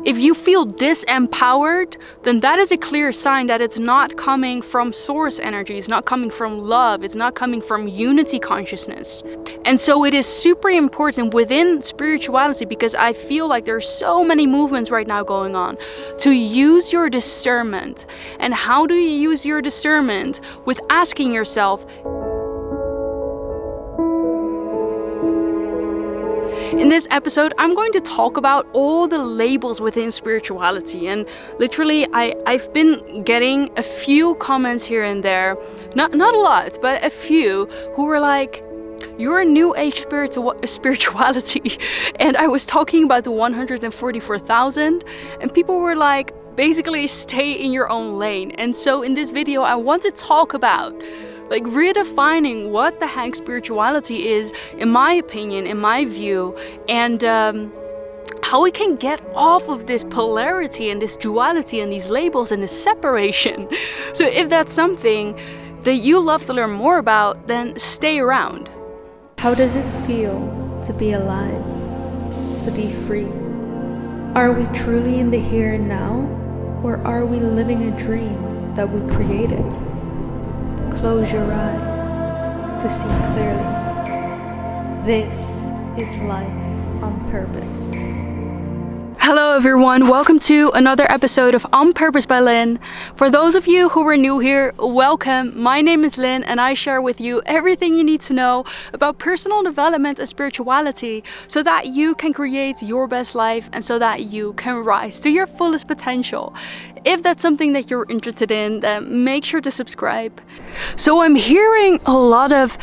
If you feel disempowered, then that is a clear sign that it's not coming from source energy, it's not coming from love, it's not coming from unity consciousness. And so it is super important within spirituality, because I feel like there's so many movements right now going on, to use your discernment. And how do you use your discernment? With asking yourself, in this episode, I'm going to talk about all the labels within spirituality, and literally I've been getting a few comments here and there, not a lot, but a few, who were like, you're a new age spirituality, and I was talking about the 144,000, and people were like, basically stay in your own lane. And so in this video, I want to talk about redefining what the heck spirituality is, in my opinion, in my view, and how we can get off of this polarity and this duality and these labels and this separation. So if that's something that you love to learn more about, then stay around. How does it feel to be alive, to be free? Are we truly in the here and now, or are we living a dream that we created? Close your eyes to see clearly. This is life on purpose. Hello everyone, welcome to another episode of On Purpose by Lynn. For those of you who are new here, welcome. My name is Lynn, and I share with you everything you need to know about personal development and spirituality, so that you can create your best life and so that you can rise to your fullest potential. If that's something that you're interested in, then make sure to subscribe. So I'm hearing a lot of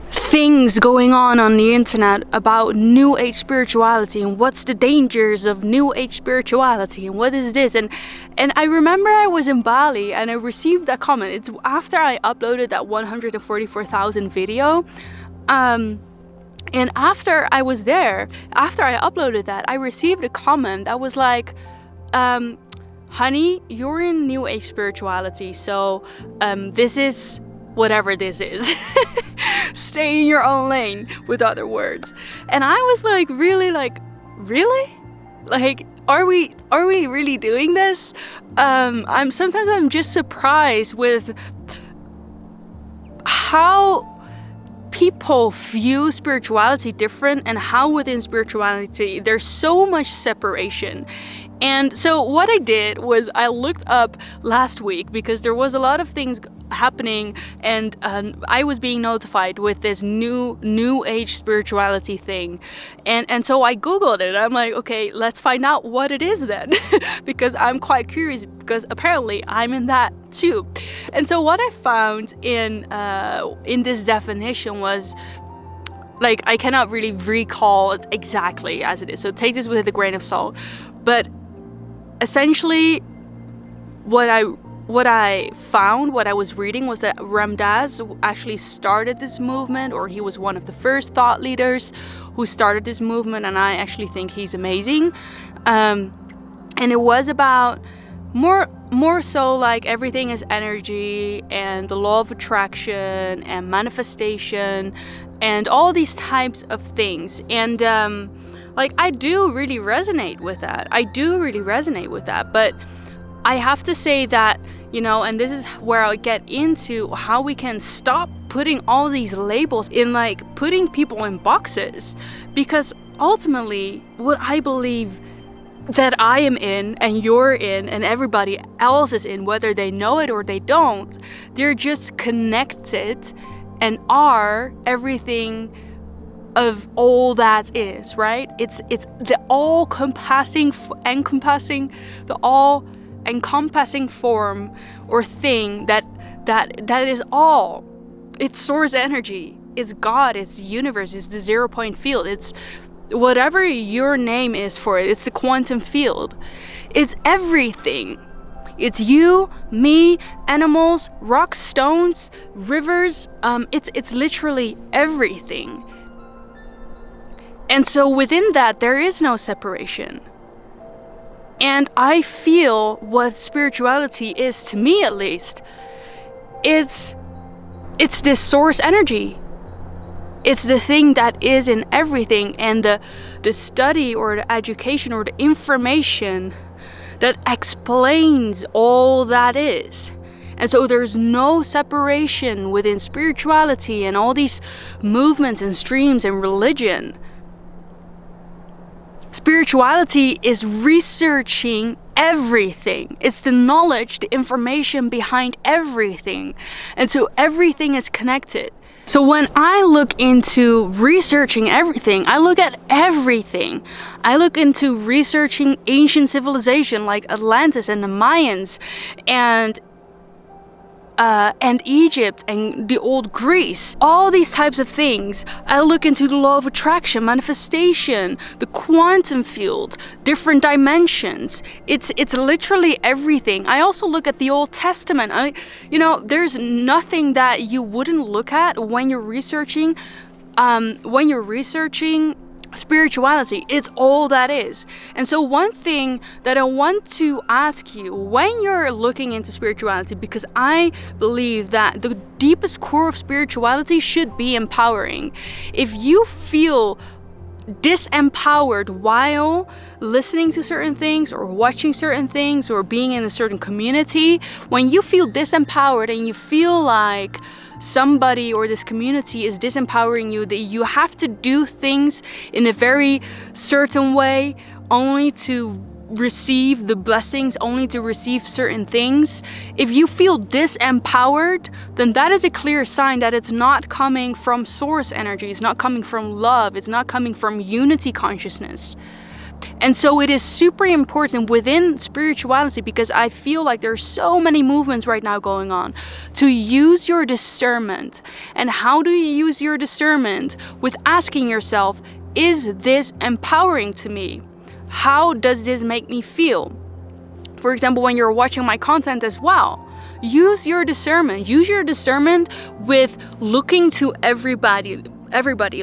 things going on the internet about new age spirituality, and what's the dangers of new age spirituality, and what is this, and I remember I was in Bali and I received that comment. It's after I uploaded that 144,000 video, and after I was there, after I uploaded that, I received a comment that was like, honey, you're in new age spirituality, so this is whatever this is. Stay in your own lane, with other words. And I was like, really? Like, are we really doing this? I'm just surprised with how people view spirituality different, and how within spirituality there's so much separation. And so what I did was I looked up last week, because there was a lot of things happening, and I was being notified with this new age spirituality thing, and so I googled it. I'm like, okay, let's find out what it is then. Because I'm quite curious, because apparently I'm in that too. And so what I found in this definition was, like, I cannot really recall it exactly as it is, so take this with a grain of salt, but essentially what I found, what I was reading, was that Ram Dass actually started this movement, or he was one of the first thought leaders who started this movement, and I actually think he's amazing. And it was about more so like everything is energy, and the law of attraction and manifestation and all these types of things. And like, I do really resonate with that. But I have to say that, you know, and this is where I get into how we can stop putting all these labels in, like putting people in boxes. Because ultimately, what I believe that I am in, and you're in, and everybody else is in, whether they know it or they don't, they're just connected and are everything of all that is, right? It's the all-encompassing form or thing that is all. It's source energy, it's God, it's the universe, it's the 0-point field, it's whatever your name is for it. It's the quantum field. It's everything. It's you, me, animals, rocks, stones, rivers. It's literally everything. And so within that, there is no separation. And I feel what spirituality is, to me at least, it's this source energy. It's the thing that is in everything, and the study or the education or the information that explains all that is. And so there's no separation within spirituality and all these movements and streams and religion. Spirituality is researching everything. It's the knowledge, the information behind everything. And so everything is connected. So when I look into researching everything, I look at everything. I look into researching ancient civilization like Atlantis and the Mayans and Egypt and the old Greece, all these types of things. I look into the law of attraction, manifestation, the quantum field, different dimensions. It's literally everything. I also look at the Old Testament. There's nothing that you wouldn't look at when you're researching. Spirituality, it's all that is. And so one thing that I want to ask you when you're looking into spirituality, because I believe that the deepest core of spirituality should be empowering. If you feel disempowered while listening to certain things or watching certain things or being in a certain community, when you feel disempowered and you feel like somebody or this community is disempowering you, that you have to do things in a very certain way only to receive the blessings, only to receive certain things. If you feel disempowered, then that is a clear sign that it's not coming from source energy, it's not coming from love, it's not coming from unity consciousness. And so it is super important within spirituality, because I feel like there's so many movements right now going on, to use your discernment. And how do you use your discernment? With asking yourself, is this empowering to me? How does this make me feel? For example, when you're watching my content as well, use your discernment. Use your discernment with looking to everybody,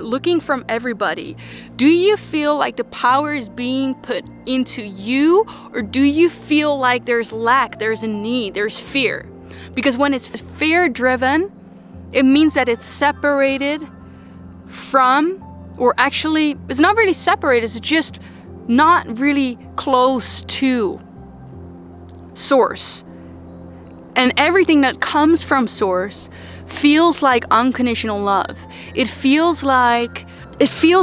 looking from everybody. Do you feel like the power is being put into you, or do you feel like there's lack, there's a need, there's fear? Because when it's fear driven, it means that it's separated from, or actually it's not really separated, it's just not really close to source. And everything that comes from source feels like unconditional love. It feels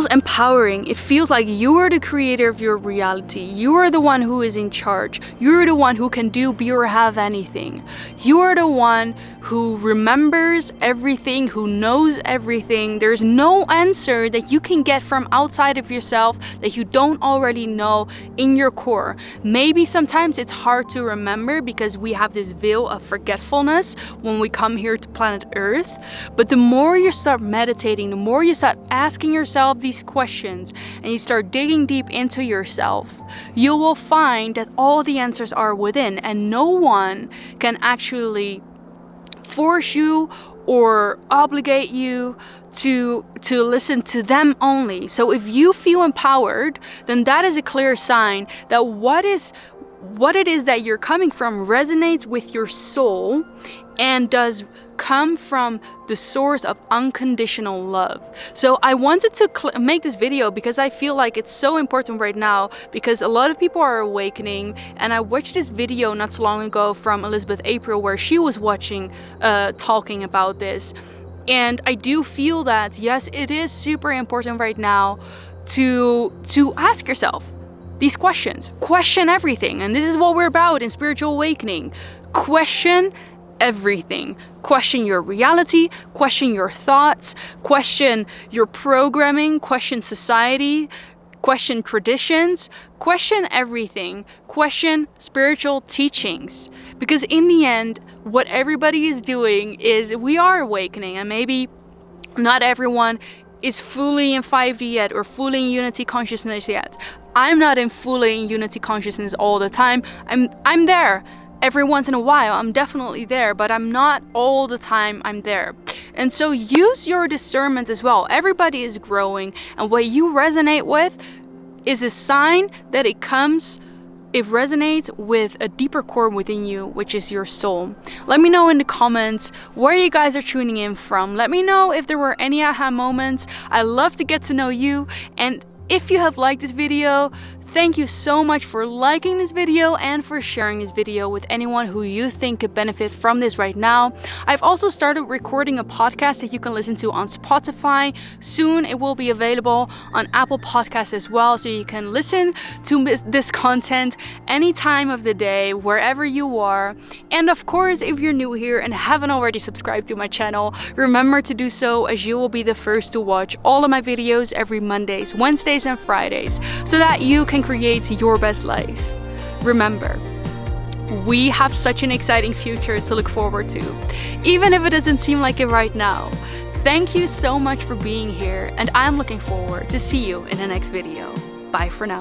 empowering. It feels like you are the creator of your reality. You are the one who is in charge. You're the one who can do, be, or have anything. You are the one who remembers everything, who knows everything. There's no answer that you can get from outside of yourself that you don't already know in your core. Maybe sometimes it's hard to remember because we have this veil of forgetfulness when we come here to planet Earth. But the more you start meditating, the more you start asking yourself these questions and you start digging deep into yourself, you will find that all the answers are within, and no one can actually force you or obligate you to listen to them only. So if you feel empowered, then that is a clear sign that what it is that you're coming from resonates with your soul and does come from the source of unconditional love. So I wanted to make this video because I feel like it's so important right now, because a lot of people are awakening. And I watched this video not so long ago from Elizabeth April where she was talking about this. And I do feel that, yes, it is super important right now to ask yourself these questions. Question everything. And this is what we're about in Spiritual Awakening. Question everything. Question your reality, question your thoughts, question your programming, question society, question traditions, question everything, question spiritual teachings. Because in the end, what everybody is doing is we are awakening, and maybe not everyone is fully in 5D yet or fully in unity consciousness yet. I'm not in fully in unity consciousness all the time. I'm there. Every once in a while, I'm definitely there, but I'm not all the time I'm there. And so use your discernment as well. Everybody is growing, and what you resonate with is a sign that it comes it resonates with a deeper core within you, which is your soul. Let me know in the comments where you guys are tuning in from. Let me know if there were any aha moments. I love to get to know you. And if you have liked this video, thank you so much for liking this video and for sharing this video with anyone who you think could benefit from this right now. I've also started recording a podcast that you can listen to on Spotify. Soon it will be available on Apple Podcasts as well, so you can listen to this content any time of the day, wherever you are. And of course, if you're new here and haven't already subscribed to my channel, remember to do so, as you will be the first to watch all of my videos every Mondays, Wednesdays, and Fridays, so that you can create your best life. Remember, we have such an exciting future to look forward to, even if it doesn't seem like it right now. Thank you so much for being here, and I'm looking forward to see you in the next video. Bye for now.